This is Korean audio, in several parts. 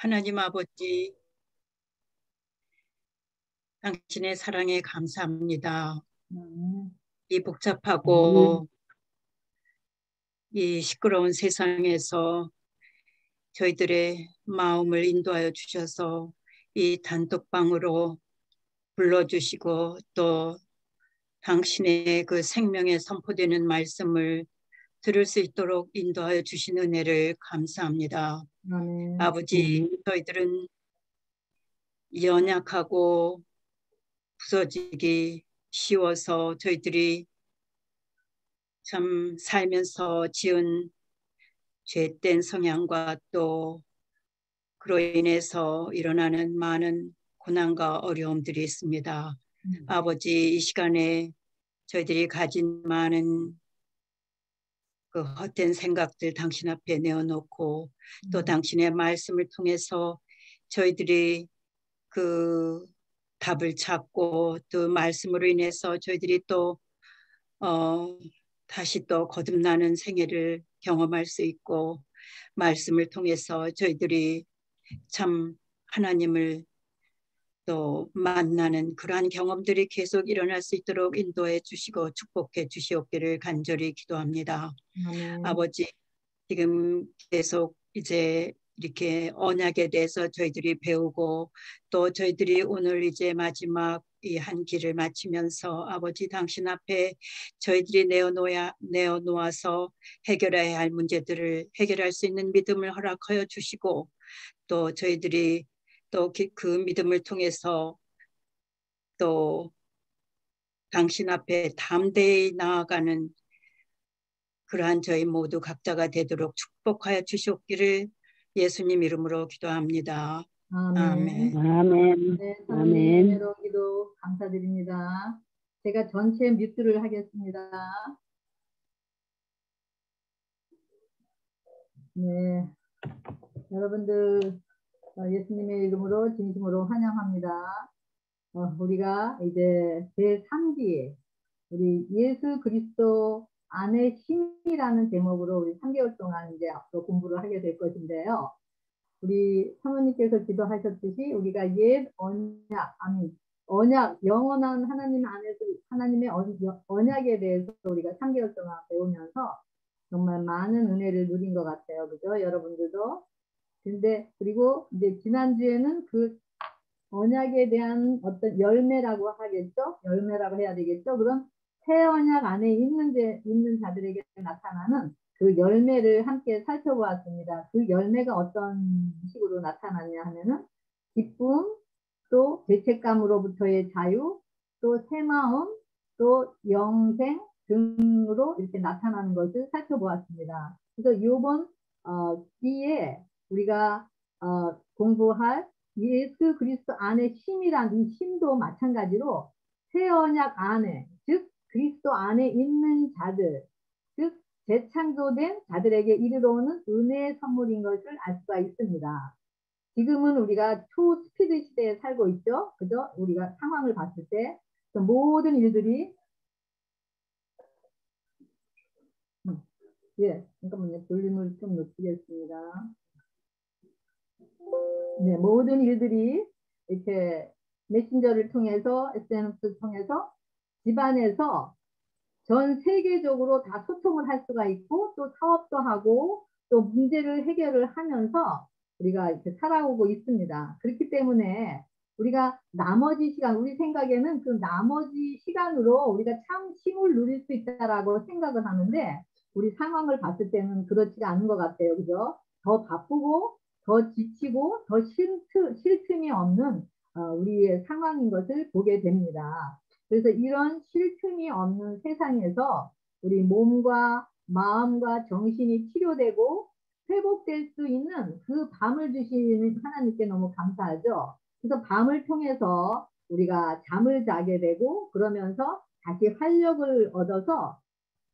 하나님 아버지, 당신의 사랑에 감사합니다. 이 복잡하고 이 시끄러운 세상에서 저희들의 마음을 인도하여 주셔서 이 단톡방으로 불러주시고 또 당신의 그 생명에 선포되는 말씀을 들을 수 있도록 인도하여 주신 은혜를 감사합니다. 아버지, 저희들은 연약하고 부서지기 쉬워서 저희들이 참 살면서 지은 죄된 성향과 또 그로 인해서 일어나는 많은 고난과 어려움들이 있습니다. 아버지, 이 시간에 저희들이 가진 많은 그 헛된 생각들 당신 앞에 내어놓고 또 당신의 말씀을 통해서 저희들이 그 답을 찾고 또 말씀으로 인해서 저희들이 또 다시 또 거듭나는 생애를 경험할 수 있고 말씀을 통해서 저희들이 참 하나님을 또 만나는 그러한 경험들이 계속 일어날 수 있도록 인도해 주시고 축복해 주시옵기를 간절히 기도합니다. 아버지, 지금 계속 이제 이렇게 언약에 대해서 저희들이 배우고 또 저희들이 오늘 이제 마지막 이 한 길을 마치면서 아버지 당신 앞에 저희들이 내어놓아서 해결해야 할 문제들을 해결할 수 있는 믿음을 허락하여 주시고 또 저희들이 또 그 믿음을 통해서 또 당신 앞에 담대히 나아가는 그러한 저희 모두 각자가 되도록 축복하여 주시옵기를 예수님 이름으로 기도합니다. 아멘. 아멘. 네, 아멘. 사모님 은혜로 기도 감사드립니다. 제가 전체 뮤트를 하겠습니다. 네, 여러분들 예수님의 이름으로 진심으로 환영합니다. 우리가 이제 제3기 우리 예수 그리스도 안의 힘이라는 제목으로 우리 3개월 동안 이제 앞으로 공부를 하게 될 것인데요. 우리 사모님께서 기도하셨듯이 우리가 옛 언약, 언약, 영원한 하나님 안에서 하나님의 언약에 대해서 우리가 3개월 동안 배우면서 정말 많은 은혜를 누린 것 같아요. 그죠? 여러분들도. 근데 그리고 이제 지난주에는 그 언약에 대한 어떤 열매라고 하겠죠? 열매라고 해야 되겠죠? 그런 새 언약 안에 있는 자들에게 나타나는 그 열매를 함께 살펴보았습니다. 그 열매가 어떤 식으로 나타났냐 하면은 기쁨, 또 죄책감으로부터의 자유, 또 새 마음, 또 영생 등으로 이렇게 나타나는 것을 살펴보았습니다. 그래서 이번 기회에 우리가 공부할 예수 그리스도 안에 힘이란 이 힘도 마찬가지로 새 언약 안에, 즉 그리스도 안에 있는 자들, 즉 재창조된 자들에게 이르러 오는 은혜의 선물인 것을 알 수가 있습니다. 지금은 우리가 초스피드 시대에 살고 있죠. 그죠? 우리가 상황을 봤을 때 모든 일들이 잠깐만요. 볼륨을 좀 높이겠습니다. 네, 모든 일들이 이렇게 메신저를 통해서 SNS를 통해서 집안에서 전 세계적으로 다 소통을 할 수가 있고 또 사업도 하고 또 문제를 해결을 하면서 우리가 이렇게 살아오고 있습니다. 그렇기 때문에 우리가 나머지 시간, 우리 생각에는 그 나머지 시간으로 우리가 참 힘을 누릴 수 있다라고 생각을 하는데 우리 상황을 봤을 때는 그렇지가 않은 것 같아요. 그죠? 더 바쁘고 더 지치고 더 쉴 틈이 없는 우리의 상황인 것을 보게 됩니다. 그래서 이런 쉴 틈이 없는 세상에서 우리 몸과 마음과 정신이 치료되고 회복될 수 있는 그 밤을 주시는 하나님께 너무 감사하죠. 그래서 밤을 통해서 우리가 잠을 자게 되고 그러면서 다시 활력을 얻어서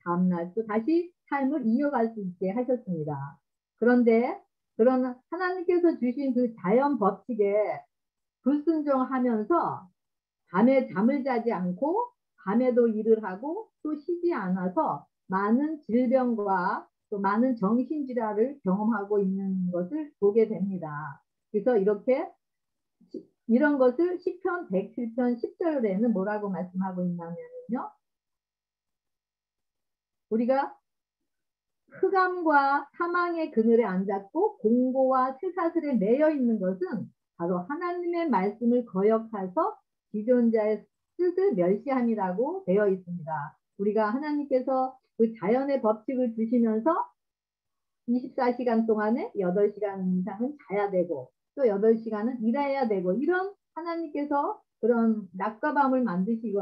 다음날 또 다시 삶을 이어갈 수 있게 하셨습니다. 그런데 그런 하나님께서 주신 그 자연 법칙에 불순종하면서 밤에 잠을 자지 않고 밤에도 일을 하고 또 쉬지 않아서 많은 질병과 또 많은 정신질환을 경험하고 있는 것을 보게 됩니다. 그래서 이런 것을 시편 107편 10절에는 뭐라고 말씀하고 있냐면요. 우리가 흑암과 사망의 그늘에 앉았고 공고와 쇠사슬에 매여 있는 것은 바로 하나님의 말씀을 거역하서 지존자의 뜻을 멸시함이라고 되어 있습니다. 우리가 하나님께서 그 자연의 법칙을 주시면서 24시간 동안에 8시간 이상은 자야 되고 또 8시간은 일해야 되고 이런 하나님께서 그런 낮과 밤을 만드시고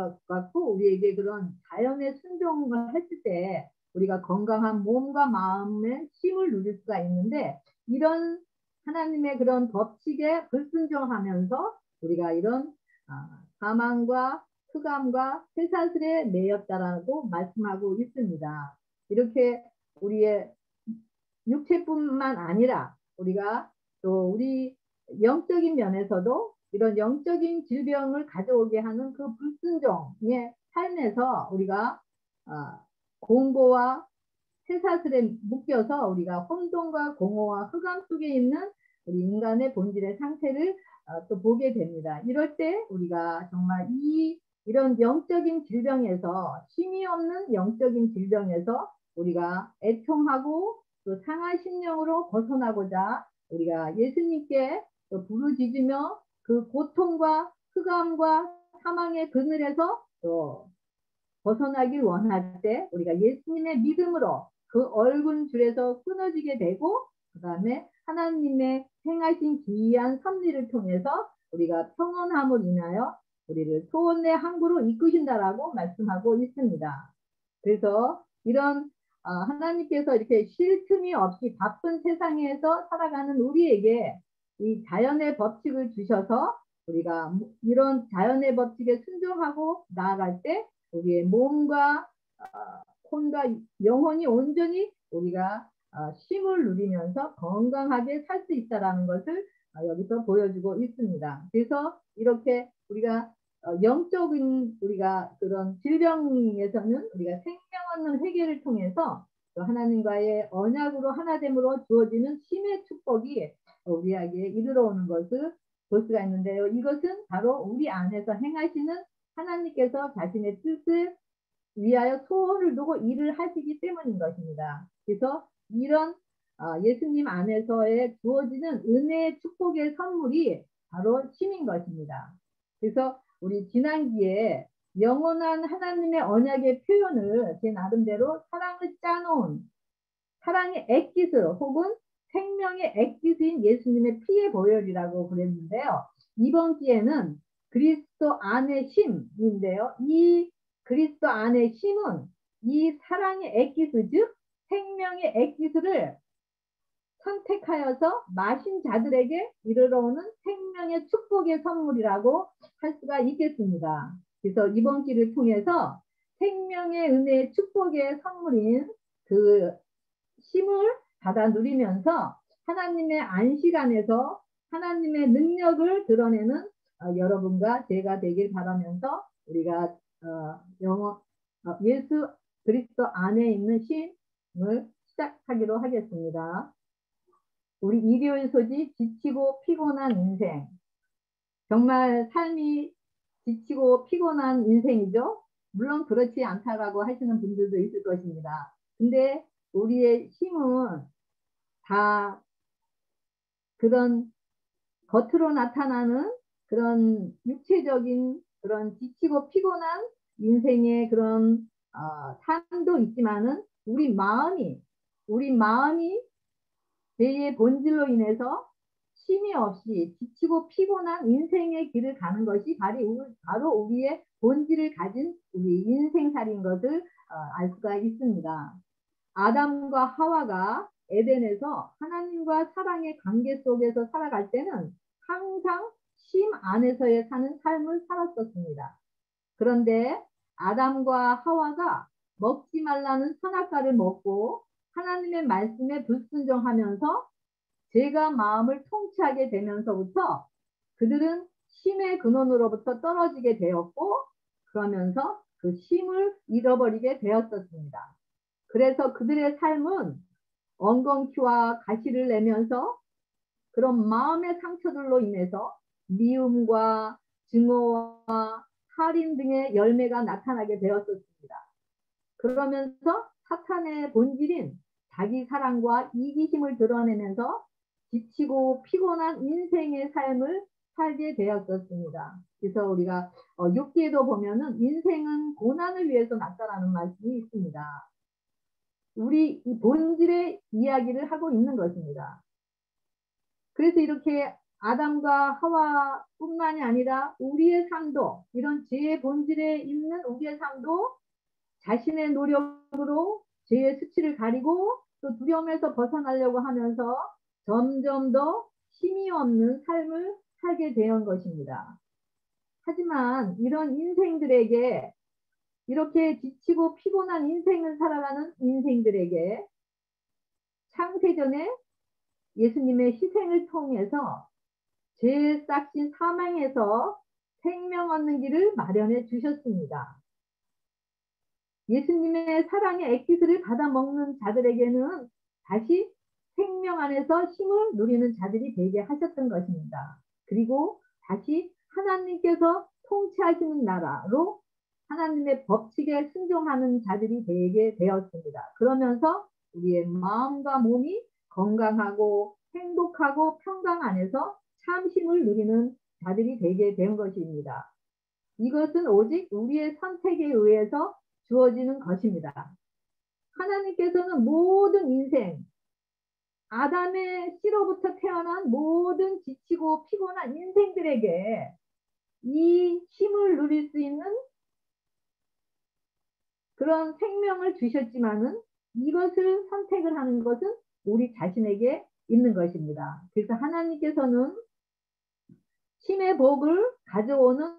우리에게 그런 자연의 순종을 했을 때 우리가 건강한 몸과 마음의 쉼을 누릴 수가 있는데 이런 하나님의 그런 법칙에 불순종하면서 우리가 이런 사망과 흑암과 쇠사슬에 매였다라고 말씀하고 있습니다. 이렇게 우리의 육체뿐만 아니라 우리가 또 우리 영적인 면에서도 이런 영적인 질병을 가져오게 하는 그 불순종의 삶에서 우리가 공고와 쇠사슬에 묶여서 우리가 혼돈과 공허와 흑암 속에 있는 우리 인간의 본질의 상태를 또 보게 됩니다. 이럴 때 우리가 정말 이런 영적인 질병에서 쉼이 없는 영적인 질병에서 우리가 애통하고 또 상한 심령으로 벗어나고자 우리가 예수님께 또 부르짖으며 그 고통과 흑암과 사망의 그늘에서 또 벗어나길 원할 때 우리가 예수님의 믿음으로 그 얼굴 줄에서 끊어지게 되고 그 다음에 하나님의 행하신 기이한 섭리를 통해서 우리가 평온함을 인하여 우리를 소원의 항구로 이끄신다라고 말씀하고 있습니다. 그래서 이런 하나님께서 이렇게 쉴 틈이 없이 바쁜 세상에서 살아가는 우리에게 이 자연의 법칙을 주셔서 우리가 이런 자연의 법칙에 순종하고 나아갈 때 우리의 몸과 혼과 영혼이 온전히 우리가 쉼을 누리면서 건강하게 살 수 있다는 것을 여기서 보여주고 있습니다. 그래서 이렇게 우리가 영적인 우리가 그런 질병에서는 우리가 생명 얻는 회개를 통해서 또 하나님과의 언약으로 하나됨으로 주어지는 쉼의 축복이 우리에게 이르러 오는 것을 볼 수가 있는데요. 이것은 바로 우리 안에서 행하시는 하나님께서 자신의 뜻을 위하여 소원을 두고 일을 하시기 때문인 것입니다. 그래서 이런 예수님 안에서의 주어지는 은혜의 축복의 선물이 바로 쉼인 것입니다. 그래서 우리 지난기에 영원한 하나님의 언약의 표현을 제 나름대로 사랑을 짜놓은 사랑의 액기스 혹은 생명의 액기스인 예수님의 피의 보혈이라고 그랬는데요. 이번 기회는 그리스도 안의 쉼인데요. 이 그리스도 안의 쉼은 이 사랑의 액기스 즉 생명의 액기스를 선택하여서 마신 자들에게 이르러오는 생명의 축복의 선물이라고 할 수가 있겠습니다. 그래서 이번 기를 통해서 생명의 은혜의 축복의 선물인 그 쉼을 받아 누리면서 하나님의 안식 안에서 하나님의 능력을 드러내는 여러분과 제가 되길 바라면서 우리가 예수 그리스도 안에 있는 쉼을 시작하기로 하겠습니다. 우리 일요일 소지 지치고 피곤한 인생. 정말 삶이 지치고 피곤한 인생이죠. 물론 그렇지 않다라고 하시는 분들도 있을 것입니다. 근데 우리의 힘은 다 그런 겉으로 나타나는 그런 육체적인 그런 지치고 피곤한 인생의 그런 삶도 있지만은 우리 마음이 죄의 본질로 인해서 쉼이 없이 지치고 피곤한 인생의 길을 가는 것이 바로 우리의 본질을 가진 우리 인생살인 것을 알 수가 있습니다. 아담과 하와가 에덴에서 하나님과 사랑의 관계 속에서 살아갈 때는 항상 쉼 안에서의 사는 삶을 살았었습니다. 그런데 아담과 하와가 먹지 말라는 선악과를 먹고 하나님의 말씀에 불순종하면서 죄가 마음을 통치하게 되면서부터 그들은 쉼의 근원으로부터 떨어지게 되었고 그러면서 그 쉼을 잃어버리게 되었었습니다. 그래서 그들의 삶은 엉겅퀴와 가시를 내면서 그런 마음의 상처들로 인해서 미움과 증오와 살인 등의 열매가 나타나게 되었었습니다. 그러면서 사탄의 본질인 자기 사랑과 이기심을 드러내면서 지치고 피곤한 인생의 삶을 살게 되었었습니다. 그래서 우리가 6기에도 보면은 인생은 고난을 위해서 났다라는 말씀이 있습니다. 우리 이 본질의 이야기를 하고 있는 것입니다. 그래서 이렇게 아담과 하와뿐만이 아니라 우리의 삶도, 이런 죄의 본질에 있는 우리의 삶도 자신의 노력으로 죄의 수치를 가리고 또 두려움에서 벗어나려고 하면서 점점 더 힘이 없는 삶을 살게 된 것입니다. 하지만 이런 인생들에게, 이렇게 지치고 피곤한 인생을 살아가는 인생들에게 창세전에 예수님의 희생을 통해서 죄의 싹신 사망에서 생명 얻는 길을 마련해 주셨습니다. 예수님의 사랑의 엑기스를 받아먹는 자들에게는 다시 생명 안에서 힘을 누리는 자들이 되게 하셨던 것입니다. 그리고 다시 하나님께서 통치하시는 나라로 하나님의 법칙에 순종하는 자들이 되게 되었습니다. 그러면서 우리의 마음과 몸이 건강하고 행복하고 평강 안에서 참 힘을 누리는 자들이 되게 된 것입니다. 이것은 오직 우리의 선택에 의해서 주어지는 것입니다. 하나님께서는 모든 인생, 아담의 씨로부터 태어난 모든 지치고 피곤한 인생들에게 이 힘을 누릴 수 있는 그런 생명을 주셨지만은 이것을 선택을 하는 것은 우리 자신에게 있는 것입니다. 그래서 하나님께서는 힘의 복을 가져오는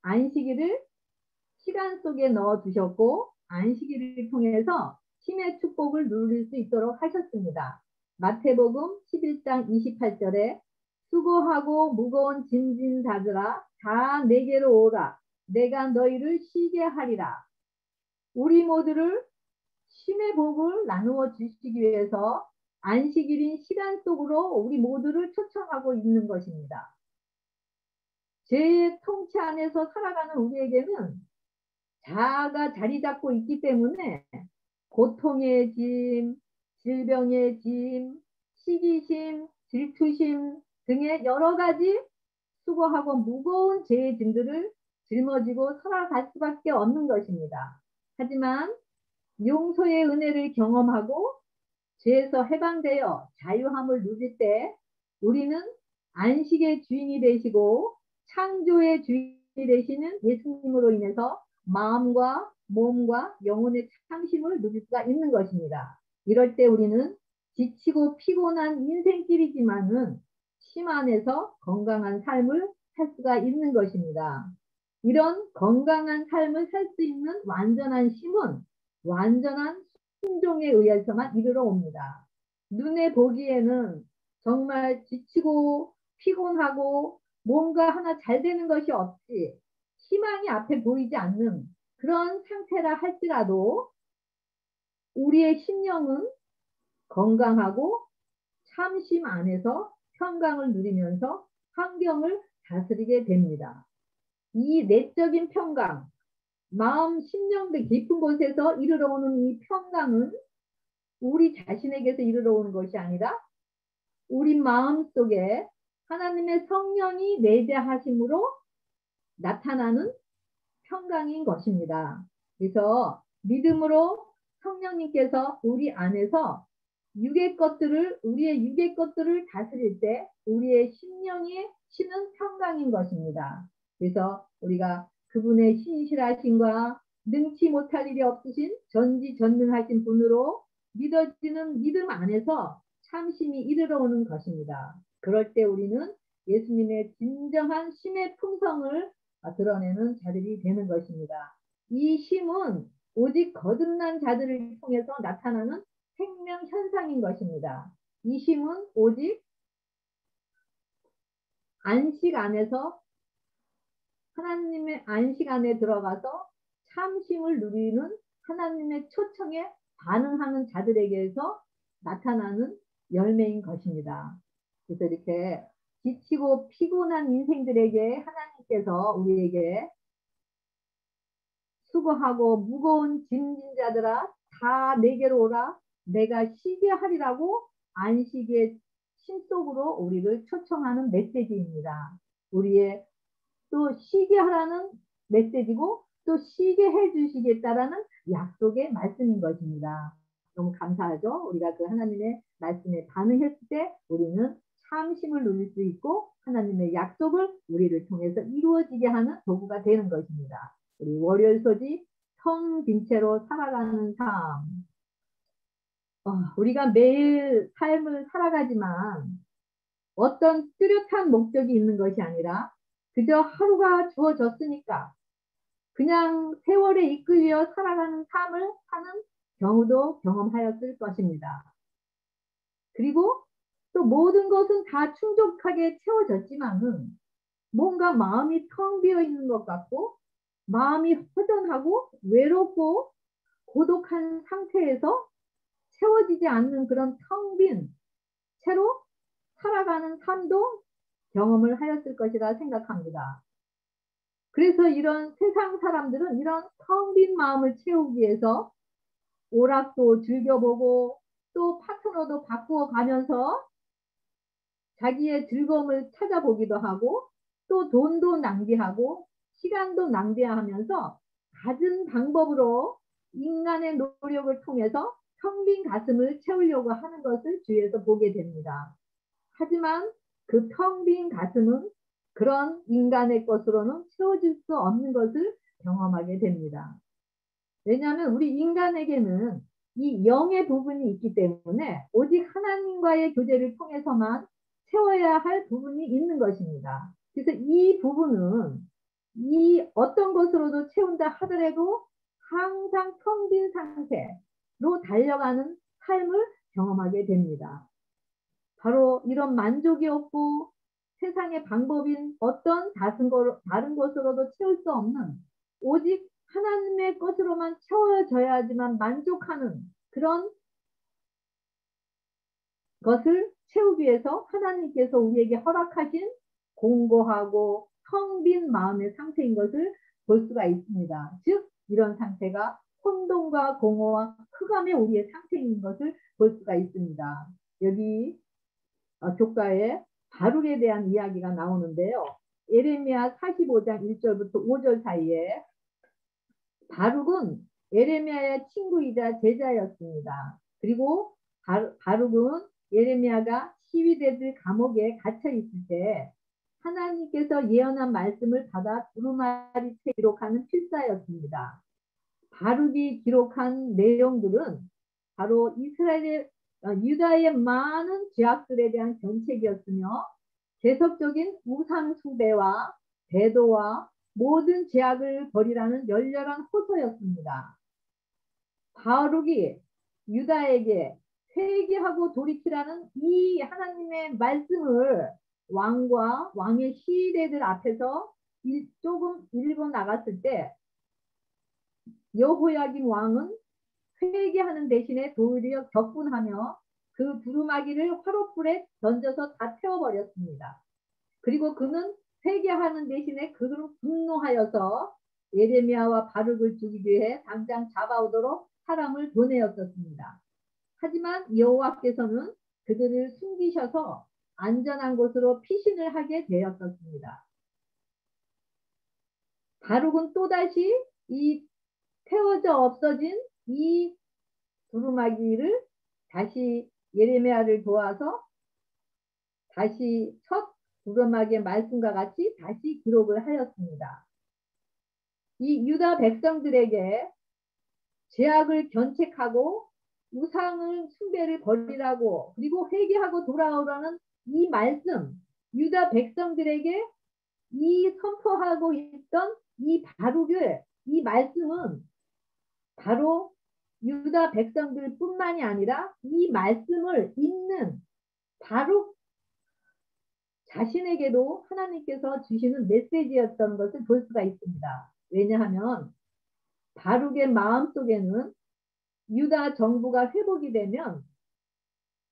안식일을 시간 속에 넣어 두셨고 안식일을 통해서 힘의 축복을 누릴 수 있도록 하셨습니다. 마태복음 11장 28절에 수고하고 무거운 짐진 자들아 다 내게로 오라 내가 너희를 쉬게 하리라. 우리 모두를 힘의 복을 나누어 주시기 위해서 안식일인 시간 속으로 우리 모두를 초청하고 있는 것입니다. 죄의 통치 안에서 살아가는 우리에게는 자아가 자리 잡고 있기 때문에 고통의 짐, 질병의 짐, 시기심, 질투심 등의 여러 가지 수고하고 무거운 죄의 짐들을 짊어지고 살아갈 수밖에 없는 것입니다. 하지만 용서의 은혜를 경험하고 죄에서 해방되어 자유함을 누릴 때 우리는 안식의 주인이 되시고 창조의 주인이 되시는 예수님으로 인해서 마음과 몸과 영혼의 참심을 누릴 수가 있는 것입니다. 이럴 때 우리는 지치고 피곤한 인생길이지만은 심 안에서 건강한 삶을 살 수가 있는 것입니다. 이런 건강한 삶을 살 수 있는 완전한 힘은 완전한 순종에 의해서만 이르러 옵니다. 눈에 보기에는 정말 지치고 피곤하고 뭔가 하나 잘 되는 것이 없이 희망이 앞에 보이지 않는 그런 상태라 할지라도 우리의 심령은 건강하고 참심 안에서 평강을 누리면서 환경을 다스리게 됩니다. 이 내적인 평강, 마음, 심령의 깊은 곳에서 이르러 오는 이 평강은 우리 자신에게서 이르러 오는 것이 아니라 우리 마음 속에 하나님의 성령이 내재하심으로 나타나는 평강인 것입니다. 그래서 믿음으로 성령님께서 우리 안에서 우리의 육의 것들을 다스릴 때 우리의 심령이 쉬는 평강인 것입니다. 그래서 우리가 그분의 신실하심과 능치 못할 일이 없으신 전지전능하신 분으로 믿어지는 믿음 안에서 참심이 이르러 오는 것입니다. 그럴 때 우리는 예수님의 진정한 심의 품성을 드러내는 자들이 되는 것입니다. 이 힘은 오직 거듭난 자들을 통해서 나타나는 생명 현상인 것입니다. 이 힘은 오직 안식 안에서 하나님의 안식 안에 들어가서 참심을 누리는 하나님의 초청에 반응하는 자들에게서 나타나는 열매인 것입니다. 그래서 이렇게 지치고 피곤한 인생들에게 하나님께서 우리에게 수고하고 무거운 짐진 자들아 다 내게로 오라 내가 쉬게 하리라고 안식의 심 속으로 우리를 초청하는 메시지입니다. 우리의 또 쉬게 하라는 메시지고 또 쉬게 해주시겠다라는 약속의 말씀인 것입니다. 너무 감사하죠? 우리가 그 하나님의 말씀에 반응했을 때 우리는 참심을 누릴 수 있고 하나님의 약속을 우리를 통해서 이루어지게 하는 도구가 되는 것입니다. 우리 월요일 소지 텅 빈 채로 살아가는 삶. 우리가 매일 삶을 살아가지만 어떤 뚜렷한 목적이 있는 것이 아니라 그저 하루가 주어졌으니까 그냥 세월에 이끌려 살아가는 삶을 사는 경우도 경험하였을 것입니다. 그리고 또 모든 것은 다 충족하게 채워졌지만은 뭔가 마음이 텅 비어 있는 것 같고 마음이 허전하고 외롭고 고독한 상태에서 채워지지 않는 그런 텅 빈 채로 살아가는 삶도 경험을 하였을 것이라 생각합니다. 그래서 이런 세상 사람들은 이런 텅 빈 마음을 채우기 위해서 오락도 즐겨보고 또 파트너도 바꾸어 가면서 자기의 즐거움을 찾아보기도 하고 또 돈도 낭비하고 시간도 낭비하면서 갖은 방법으로 인간의 노력을 통해서 텅 빈 가슴을 채우려고 하는 것을 주위에서 보게 됩니다. 하지만 그 텅 빈 가슴은 그런 인간의 것으로는 채워질 수 없는 것을 경험하게 됩니다. 왜냐하면 우리 인간에게는 이 영의 부분이 있기 때문에 오직 하나님과의 교제를 통해서만 채워야 할 부분이 있는 것입니다. 그래서 이 부분은 이 어떤 것으로도 채운다 하더라도 항상 텅 빈 상태로 달려가는 삶을 경험하게 됩니다. 바로 이런 만족이 없고 세상의 방법인 어떤 다른 것으로도 채울 수 없는 오직 하나님의 것으로만 채워져야지만 만족하는 그런 것을 채우기 위해서 하나님께서 우리에게 허락하신 공고하고 텅 빈 마음의 상태인 것을 볼 수가 있습니다. 즉 이런 상태가 혼돈과 공허와 흑암의 우리의 상태인 것을 볼 수가 있습니다. 여기 교과에 바룩에 대한 이야기가 나오는데요. 예레미야 45장 1절부터 5절 사이에 바룩은 예레미야의 친구이자 제자였습니다. 그리고 바룩은 예레미야가 시위대들 감옥에 갇혀 있을 때 하나님께서 예언한 말씀을 받아 두루마리채 기록하는 필사였습니다. 바룩이 기록한 내용들은 바로 유다의 많은 죄악들에 대한 견책이었으며 계속적인 우상 숭배와 배도와 모든 죄악을 버리라는 열렬한 호소였습니다. 바룩이 유다에게 회개하고 돌이키라는 이 하나님의 말씀을 왕과 왕의 시대들 앞에서 조금 읽어 나갔을 때 여호야김 왕은 회개하는 대신에 도리어 격분하며 그 두루마기를 화롯불에 던져서 다 태워버렸습니다. 그리고 그는 회개하는 대신에 그를 분노하여서 예레미야와 바룩을 죽이기 위해 당장 잡아오도록 사람을 보내었었습니다. 하지만 여호와께서는 그들을 숨기셔서 안전한 곳으로 피신을 하게 되었었습니다. 바룩은 또다시 이 태워져 없어진 이 두루마기를 다시 예레미야를 도와서 다시 첫 두루마기의 말씀과 같이 다시 기록을 하였습니다. 이 유다 백성들에게 죄악을 견책하고 우상을 숭배를 버리라고 그리고 회개하고 돌아오라는 이 말씀, 유다 백성들에게 이 선포하고 있던 이 바룩을 이 말씀은 바로 유다 백성들 뿐만이 아니라 이 말씀을 읽는 바룩 자신에게도 하나님께서 주시는 메시지였던 것을 볼 수가 있습니다. 왜냐하면 바룩의 마음속에는 유다 정부가 회복이 되면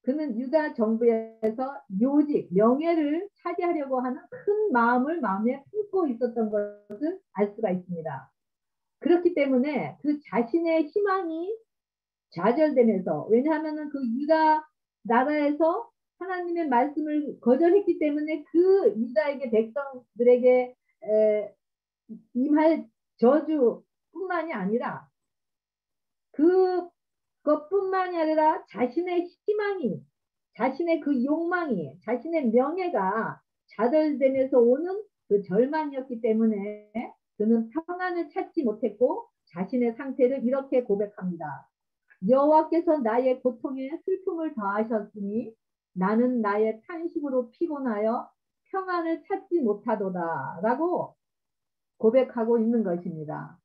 그는 유다 정부에서 요직, 명예를 차지하려고 하는 큰 마음을 마음에 품고 있었던 것을 알 수가 있습니다. 그렇기 때문에 그 자신의 희망이 좌절되면서, 왜냐하면 그 유다 나라에서 하나님의 말씀을 거절했기 때문에 그 유다에게 백성들에게 임할 저주뿐만이 아니라 그것뿐만이 아니라 자신의 희망이, 자신의 그 욕망이, 자신의 명예가 좌절되면서 오는 그 절망이었기 때문에 그는 평안을 찾지 못했고 자신의 상태를 이렇게 고백합니다. 여호와께서 나의 고통에 슬픔을 더하셨으니 나는 나의 탄식으로 피곤하여 평안을 찾지 못하도다 라고 고백하고 있는 것입니다.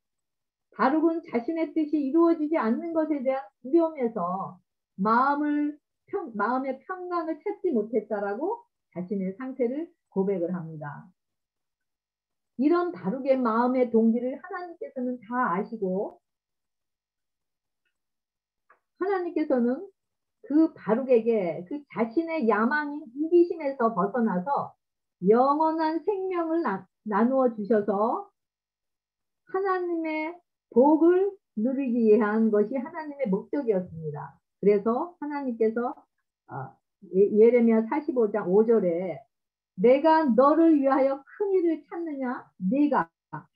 바룩은 자신의 뜻이 이루어지지 않는 것에 대한 두려움에서 마음의 평강을 찾지 못했다라고 자신의 상태를 고백을 합니다. 이런 바룩의 마음의 동기를 하나님께서는 다 아시고 하나님께서는 그 바룩에게 그 자신의 야망인 이기심에서 벗어나서 영원한 생명을 나누어 주셔서 하나님의 복을 누리기 위한 것이 하나님의 목적이었습니다. 그래서 하나님께서 예레미야 45장 5절에 내가 너를 위하여 큰 일을 찾느냐,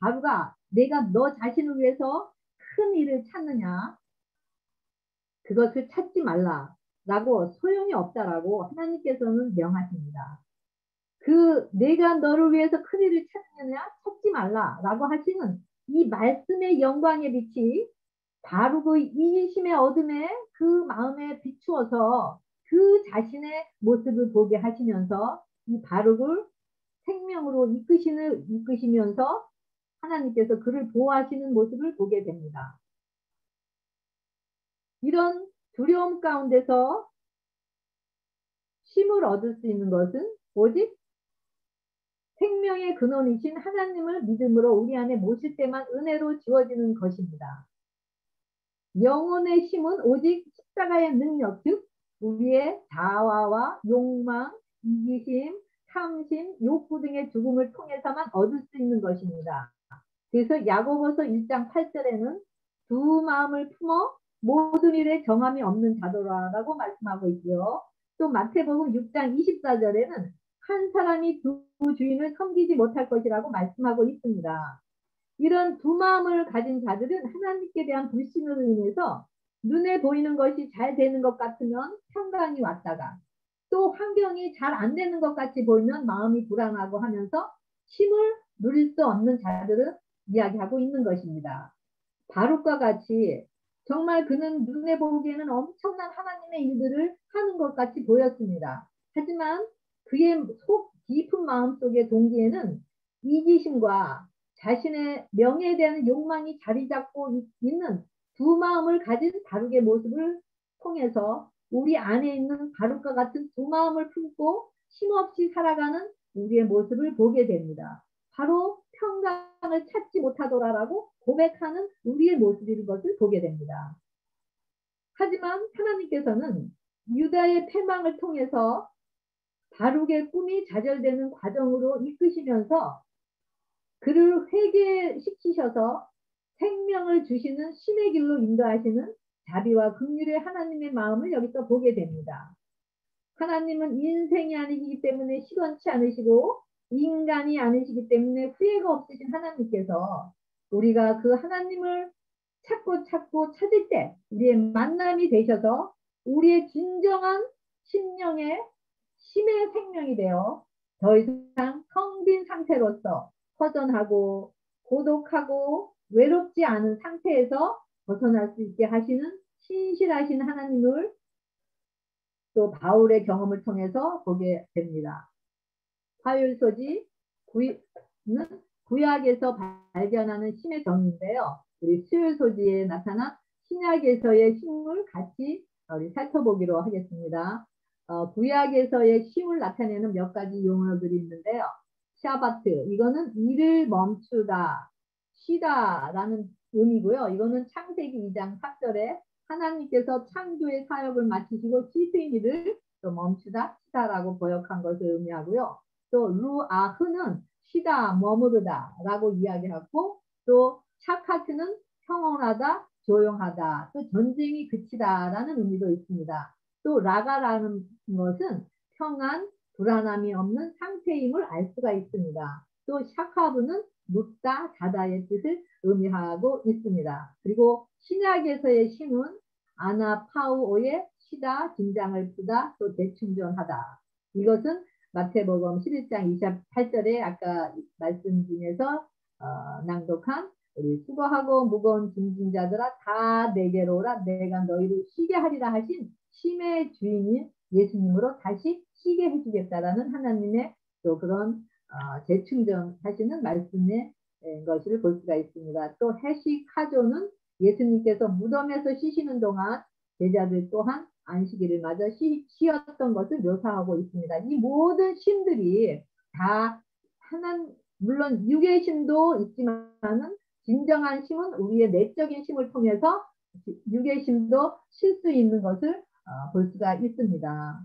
바룩아 내가 너 자신을 위해서 큰 일을 찾느냐, 그것을 찾지 말라라고, 소용이 없다라고 하나님께서는 명하십니다. 그 내가 너를 위해서 큰 일을 찾느냐, 찾지 말라라고 하시는 이 말씀의 영광의 빛이 바룩의 이기심의 어둠에 그 마음에 비추어서 그 자신의 모습을 보게 하시면서 이 바룩을 생명으로 이끄시면서 하나님께서 그를 보호하시는 모습을 보게 됩니다. 이런 두려움 가운데서 쉼을 얻을 수 있는 것은 오직 생명의 근원이신 하나님을 믿음으로 우리 안에 모실 때만 은혜로 주어지는 것입니다. 영혼의 쉼은 오직 십자가의 능력, 즉 우리의 자아와 욕망, 이기심, 탐심, 욕구 등의 죽음을 통해서만 얻을 수 있는 것입니다. 그래서 야고보서 1장 8절에는 두 마음을 품어 모든 일에 정함이 없는 자도라라고 말씀하고 있고요. 또 마태복음 6장 24절에는 한 사람이 두 주인을 섬기지 못할 것이라고 말씀하고 있습니다. 이런 두 마음을 가진 자들은 하나님께 대한 불신으로 인해서 눈에 보이는 것이 잘 되는 것 같으면 평강이 왔다가 또 환경이 잘 안 되는 것 같이 보이면 마음이 불안하고 하면서 쉼을 누릴 수 없는 자들을 이야기하고 있는 것입니다. 바룩과 같이 정말 그는 눈에 보기에는 엄청난 하나님의 일들을 하는 것 같이 보였습니다. 하지만 그의 속 깊은 마음속의 동기에는 이기심과 자신의 명예에 대한 욕망이 자리 잡고 있는 두 마음을 가진 바룩의 모습을 통해서 우리 안에 있는 바룩과 같은 두 마음을 품고 쉼없이 살아가는 우리의 모습을 보게 됩니다. 바로 평강을 찾지 못하더라라고 고백하는 우리의 모습인 것을 보게 됩니다. 하지만 하나님께서는 유다의 패망을 통해서 바룩의 꿈이 좌절되는 과정으로 이끄시면서 그를 회개시키셔서 생명을 주시는 신의 길로 인도하시는 자비와 긍휼의 하나님의 마음을 여기서 보게 됩니다. 하나님은 인생이 아니시기 때문에 시건치 않으시고 인간이 아니시기 때문에 후회가 없으신 하나님께서 우리가 그 하나님을 찾고 찾을 때 우리의 만남이 되셔서 우리의 진정한 심령의 심의 생명이 되어 더 이상 텅 빈 상태로서 허전하고 고독하고 외롭지 않은 상태에서 벗어날 수 있게 하시는 신실하신 하나님을 또 바울의 경험을 통해서 보게 됩니다. 화요일소지 9는 구약에서 발견하는 쉼의 정의인데요. 우리 수요일소지에 나타난 신약에서의 쉼을 같이 우리 살펴보기로 하겠습니다. 구약에서의 쉼을 나타내는 몇 가지 용어들이 있는데요. 샤바트, 이거는 일을 멈추다, 쉬다 라는 의미고요. 이거는 창세기 2장 3절에 하나님께서 창조의 사역을 마치시고 쉬신 일을 또 멈추다, 쉬다라고 번역한 것을 의미하고요. 또 루아흐는 쉬다, 머무르다 라고 이야기하고, 또 샤카트는 평온하다, 조용하다, 또 전쟁이 그치다 라는 의미도 있습니다. 또 라가라는 것은 평안, 불안함이 없는 상태임을 알 수가 있습니다. 또 샤카브는 눕다, 자다의 뜻을 의미하고 있습니다. 그리고 신약에서의 쉼은 아나파우오의 쉬다, 긴장을 푸다, 또 대충전하다. 이것은 마태복음 11장 28절에 아까 말씀 중에서 낭독한 우리 수고하고 무거운 짐진 자들아 다 내게로 오라 내가 너희를 쉬게 하리라 하신 쉼의 주인인 예수님으로 다시 쉬게 해주겠다라는 하나님의 또 그런 재충전하시는 말씀의 것을 볼 수가 있습니다. 또 해시카조는 예수님께서 무덤에서 쉬시는 동안 제자들 또한 안식일을 맞아 쉬었던 것을 묘사하고 있습니다. 이 모든 쉼들이 다 물론 육의 쉼도 있지만은 진정한 쉼은 우리의 내적인 쉼을 통해서 육의 쉼도 쉴 수 있는 것을 볼 수가 있습니다.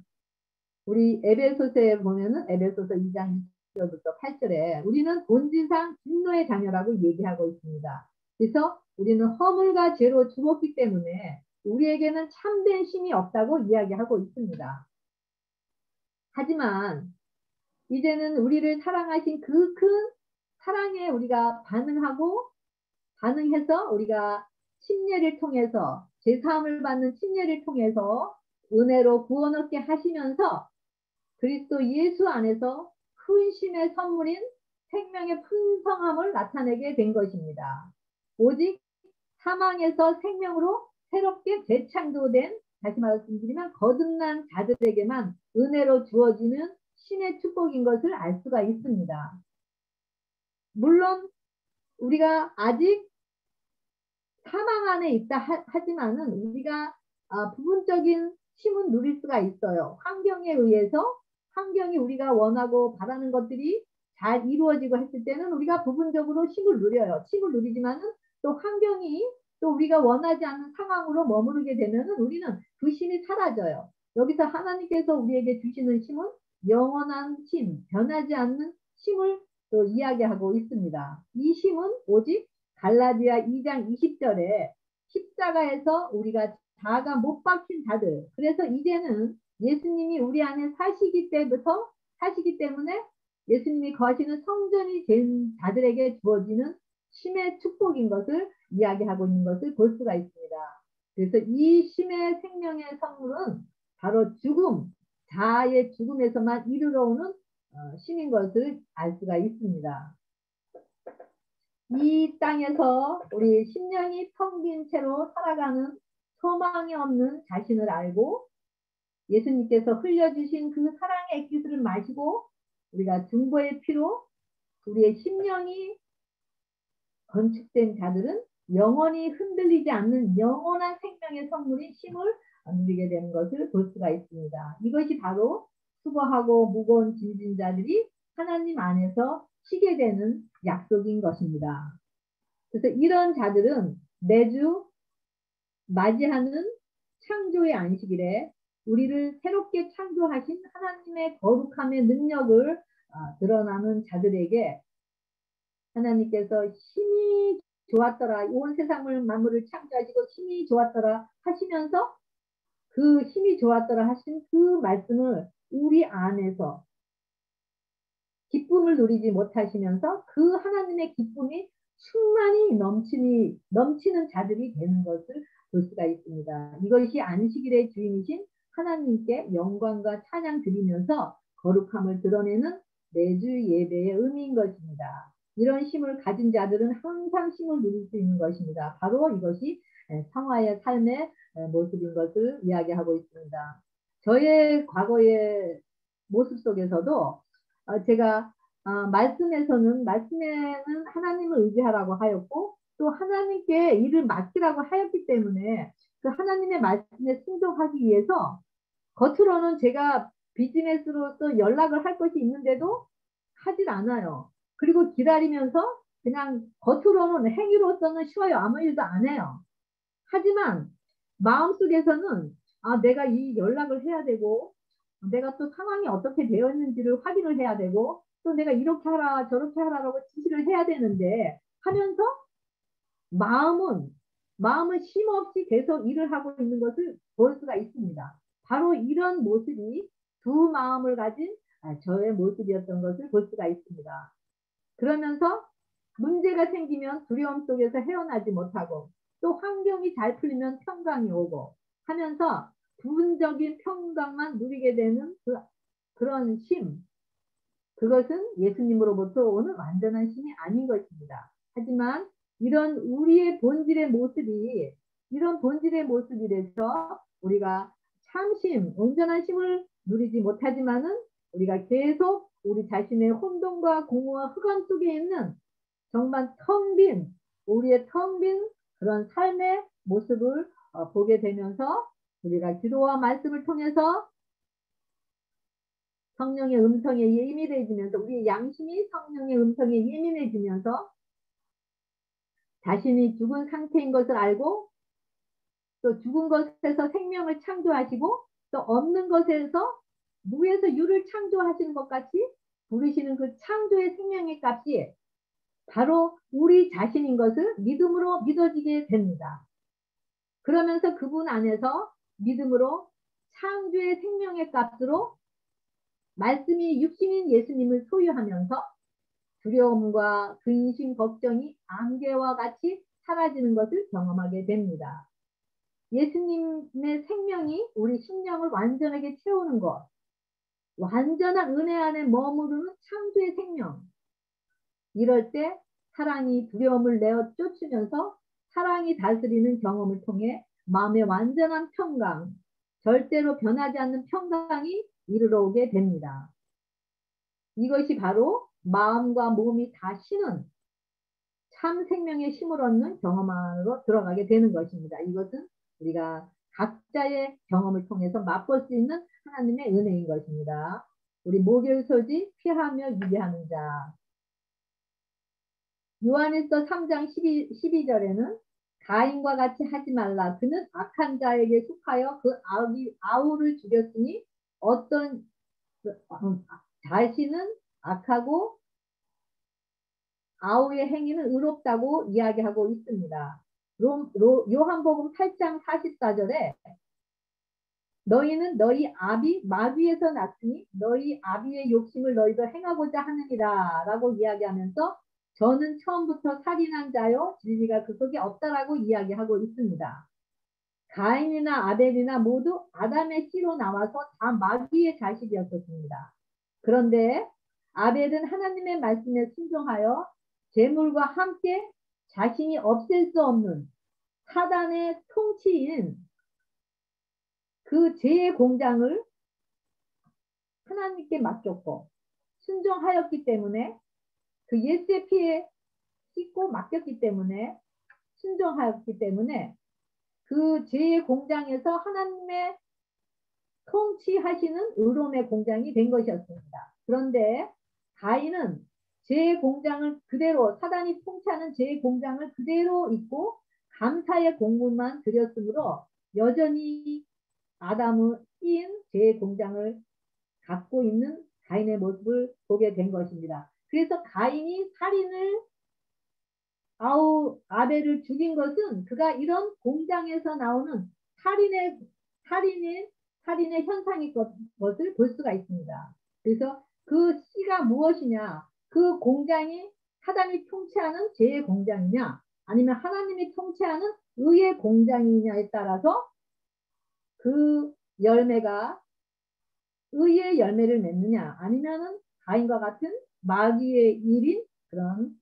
우리 에베소서에 보면은 에베소서 2장 2절부터 8절에 우리는 본질상 진노의 자녀라고 얘기하고 있습니다. 그래서 우리는 허물과 죄로 죽었기 때문에 우리에게는 참된 쉼이 없다고 이야기하고 있습니다. 하지만 이제는 우리를 사랑하신 그 큰 사랑에 우리가 반응해서 우리가 침례를 통해서 제사함을 받는 침례를 통해서 은혜로 구원 얻게 하시면서 그리스도 예수 안에서 큰 쉼의 선물인 생명의 풍성함을 나타내게 된 것입니다. 오직 사망에서 생명으로 새롭게 재창조된, 다시 말씀드리면 거듭난 자들에게만 은혜로 주어지는 신의 축복인 것을 알 수가 있습니다. 물론 우리가 아직 사망 안에 있다 하지만은 우리가 부분적인 쉼은 누릴 수가 있어요. 환경에 의해서 환경이 우리가 원하고 바라는 것들이 잘 이루어지고 했을 때는 우리가 부분적으로 쉼을 누려요. 쉼을 누리지만은 또 환경이 또 우리가 원하지 않는 상황으로 머무르게 되면은 우리는 그 쉼이 사라져요. 여기서 하나님께서 우리에게 주시는 쉼은 영원한 쉼, 변하지 않는 쉼을 또 이야기하고 있습니다. 이 쉼은 오직 갈라디아 2장 20절에 십자가에서 우리가 자아가 못 박힌 자들, 그래서 이제는 예수님이 우리 안에 사시기 때문에 예수님이 거하시는 성전이 된 자들에게 주어지는 쉼의 축복인 것을 이야기하고 있는 것을 볼 수가 있습니다. 그래서 이 쉼의 생명의 선물은 바로 자아의 죽음에서만 이르러오는 쉼인 것을 알 수가 있습니다. 이 땅에서 우리 10년이 텅 빈 채로 살아가는 소망이 없는 자신을 알고 예수님께서 흘려주신 그 사랑의 액기스를 마시고 우리가 중보의 피로 우리의 10년이 건축된 자들은 영원히 흔들리지 않는 영원한 생명의 선물인 쉼을 누리게 되는 것을 볼 수가 있습니다. 이것이 바로 수고하고 무거운 짐진 자들이 하나님 안에서 쉬게 되는 약속인 것입니다. 그래서 이런 자들은 매주 맞이하는 창조의 안식일에 우리를 새롭게 창조하신 하나님의 거룩함의 능력을 드러나는 자들에게 하나님께서 힘이 좋았더라, 온 세상을 만물을 창조하시고 힘이 좋았더라 하시면서 그 힘이 좋았더라 하신 그 말씀을 우리 안에서 기쁨을 누리지 못하시면서 그 하나님의 기쁨이 충만히 넘치는 자들이 되는 것을 볼 수가 있습니다. 이것이 안식일의 주인이신 하나님께 영광과 찬양 드리면서 거룩함을 드러내는 매주 예배의 의미인 것입니다. 이런 쉼을 가진 자들은 항상 쉼을 누릴 수 있는 것입니다. 바로 이것이 성화의 삶의 모습인 것을 이야기하고 있습니다. 저의 과거의 모습 속에서도 제가 말씀에는 하나님을 의지하라고 하였고 또 하나님께 일을 맡기라고 하였기 때문에 그 하나님의 말씀에 순종하기 위해서 겉으로는 제가 비즈니스로서 연락을 할 것이 있는데도 하질 않아요. 그리고 기다리면서 그냥 겉으로는 행위로서는 쉬워요. 아무 일도 안 해요. 하지만 마음속에서는 내가 이 연락을 해야 되고 내가 또 상황이 어떻게 되었는지를 확인을 해야 되고 또 내가 이렇게 하라 저렇게 하라라고 지시를 해야 되는데 하면서 마음은 쉼없이 계속 일을 하고 있는 것을 볼 수가 있습니다. 바로 이런 모습이 두 마음을 가진 저의 모습이었던 것을 볼 수가 있습니다. 그러면서 문제가 생기면 두려움 속에서 헤어나지 못하고 또 환경이 잘 풀리면 평강이 오고 하면서 부분적인 평강만 누리게 되는 그런 쉼, 그것은 예수님으로부터 오는 완전한 쉼이 아닌 것입니다. 하지만 이런 우리의 본질의 모습이 이런 본질의 모습이라서 우리가 참심, 온전한 쉼을 누리지 못하지만은 우리가 계속 우리 자신의 혼돈과 공허와 흑암 속에 있는 정말 우리의 텅 빈 그런 삶의 모습을 보게 되면서 우리가 기도와 말씀을 통해서 성령의 음성에 예민해지면서 우리의 양심이 성령의 음성에 예민해지면서 자신이 죽은 상태인 것을 알고 또 죽은 것에서 생명을 창조하시고 또 없는 것에서 무에서 유를 창조하시는 것 같이 부르시는 그 창조의 생명의 값이 바로 우리 자신인 것을 믿음으로 믿어지게 됩니다. 그러면서 그분 안에서 믿음으로 창조의 생명의 값으로 말씀이 육신인 예수님을 소유하면서 두려움과 근심, 걱정이 안개와 같이 사라지는 것을 경험하게 됩니다. 예수님의 생명이 우리 심령을 완전하게 채우는 것, 완전한 은혜 안에 머무르는 창조의 생명. 이럴 때 사랑이 두려움을 내어 쫓으면서 사랑이 다스리는 경험을 통해 마음의 완전한 평강, 절대로 변하지 않는 평강이 이르러 오게 됩니다. 이것이 바로 마음과 몸이 다 쉬는 참 생명의 쉼을 얻는 경험 안으로 들어가게 되는 것입니다. 이것은 우리가 각자의 경험을 통해서 맛볼 수 있는 하나님의 은혜인 것입니다. 우리 목요일 소지 피하며 유지하는 자. 요한일서 3장 12절에는 가인과 같이 하지 말라. 그는 악한 자에게 속하여 그 아우를 죽였으니 자신은 악하고 아우의 행위는 의롭다고 이야기하고 있습니다. 요한복음 8장 44절에 너희는 너희 아비 마귀에서 났으니 너희 아비의 욕심을 너희도 행하고자 하느니라 라고 이야기하면서 저는 처음부터 살인한 자요 진리가 그 속에 없다라고 이야기하고 있습니다. 가인이나 아벨이나 모두 아담의 씨로 나와서 다 마귀의 자식이었습니다. 그런데 아벨은 하나님의 말씀에 순종하여 재물과 함께 자신이 없앨 수 없는 사단의 통치인 그 죄의 공장을 하나님께 맡겼고 순종하였기 때문에 그 예수의 피에 씻고 맡겼기 때문에 순종하였기 때문에 그 죄의 공장에서 하나님의 통치하시는 의로움의 공장이 된 것이었습니다. 그런데 가인은 죄의 공장을 그대로 사단이 통치하는 죄의 공장을 그대로 있고 감사의 공물만 드렸으므로 여전히 아담의 인 죄의 공장을 갖고 있는 가인의 모습을 보게 된 것입니다. 그래서 가인이 아벨을 죽인 것은 그가 이런 공장에서 나오는 살인의 현상인 것을 볼 수가 있습니다. 그래서 그 씨가 무엇이냐? 그 공장이 사단이 통치하는 죄의 공장이냐? 아니면 하나님이 통치하는 의의 공장이냐에 따라서 그 열매가 의의 열매를 맺느냐 아니면은 가인과 같은 마귀의 일인 그런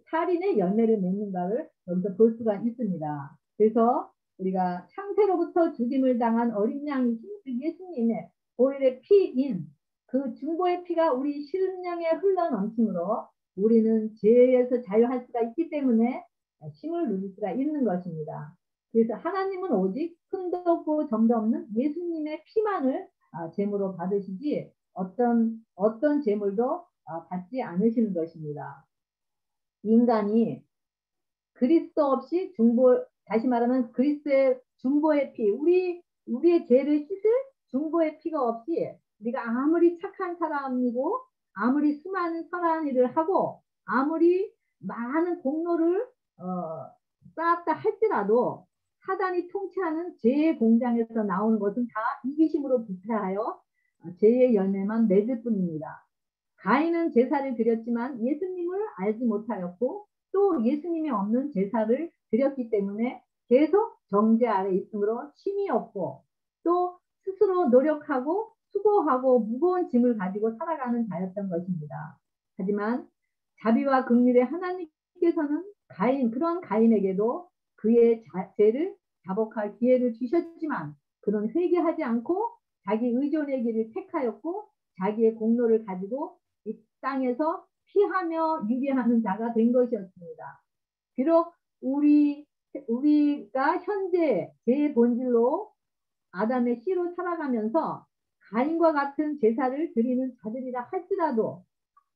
살인의 열매를 맺는가를 여기서 볼 수가 있습니다. 그래서 우리가 창세로부터 죽임을 당한 어린 양이신 예수님의 보혈의 피인 그 중보의 피가 우리 심령에 흘러 넘침으로 우리는 죄에서 자유할 수가 있기 때문에 쉼을 누릴 수가 있는 것입니다. 그래서 하나님은 오직 흠도 없고 점도 없는 예수님의 피만을 제물로 받으시지 어떤 제물도 받지 않으시는 것입니다. 인간이 그리스도 없이 다시 말하면 그리스도의 중보의 피, 우리의 죄를 씻을 중보의 피가 없이 우리가 아무리 착한 사람이고 아무리 수많은 선한 일을 하고 아무리 많은 공로를 쌓았다 할지라도 사단이 통치하는 죄의 공장에서 나오는 것은 다 이기심으로 부패하여 죄의 열매만 맺을 뿐입니다. 가인은 제사를 드렸지만 예수님을 알지 못하였고 또 예수님이 없는 제사를 드렸기 때문에 계속 정죄 아래 있으므로 쉼이 없고 또 스스로 노력하고 수고하고 무거운 짐을 가지고 살아가는 자였던 것입니다. 하지만 자비와 긍휼의 하나님께서는 그런 가인에게도 그의 죄를 자복할 기회를 주셨지만 그는 회개하지 않고 자기 의존의 길을 택하였고 자기의 공로를 가지고 이 땅에서 피하며 유리하는 자가 된 것이었습니다. 비록 우리가 현재 죄의 본질로 아담의 씨로 살아가면서 가인과 같은 제사를 드리는 자들이라 할지라도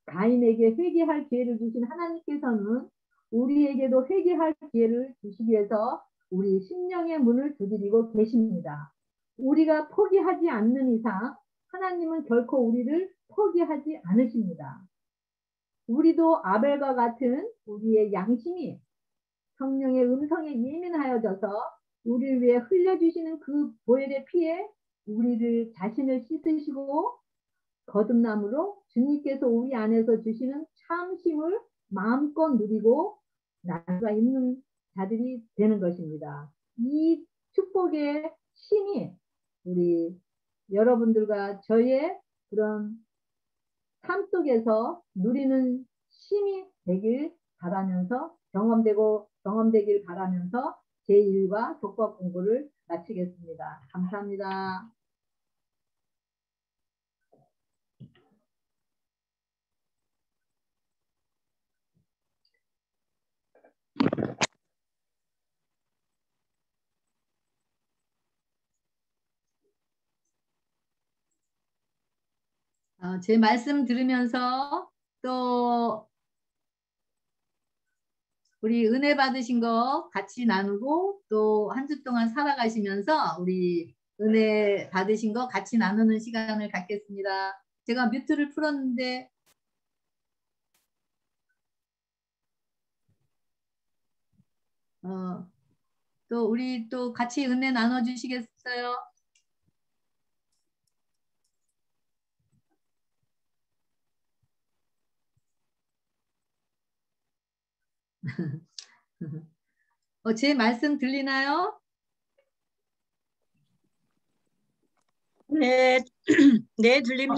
가인에게 회개할 기회를 주신 하나님께서는 우리에게도 회개할 기회를 주시기 위해서 우리 심령의 문을 두드리고 계십니다. 우리가 포기하지 않는 이상 하나님은 결코 우리를 포기하지 않으십니다. 우리도 아벨과 같은 우리의 양심이 성령의 음성에 예민하여져서 우리를 위해 흘려주시는 그 보혈의 피에 우리를 자신을 씻으시고 거듭남으로 주님께서 우리 안에서 주시는 참심을 마음껏 누리고 나가 있는 자들이 되는 것입니다. 이 축복의 힘이 우리 여러분들과 저의 그런 삶 속에서 누리는 힘이 되길 바라면서 경험되길 바라면서 제1과 독법 공부를 마치겠습니다. 감사합니다. 제 말씀 들으면서 또 우리 은혜 받으신 거 같이 나누고 또 한 주 동안 살아가시면서 우리 은혜 받으신 거 같이 나누는 시간을 갖겠습니다. 제가 뮤트를 풀었는데 또 우리 또 같이 은혜 나눠주시겠어요? 제 말씀 들리나요? 네, 네, 들립니다.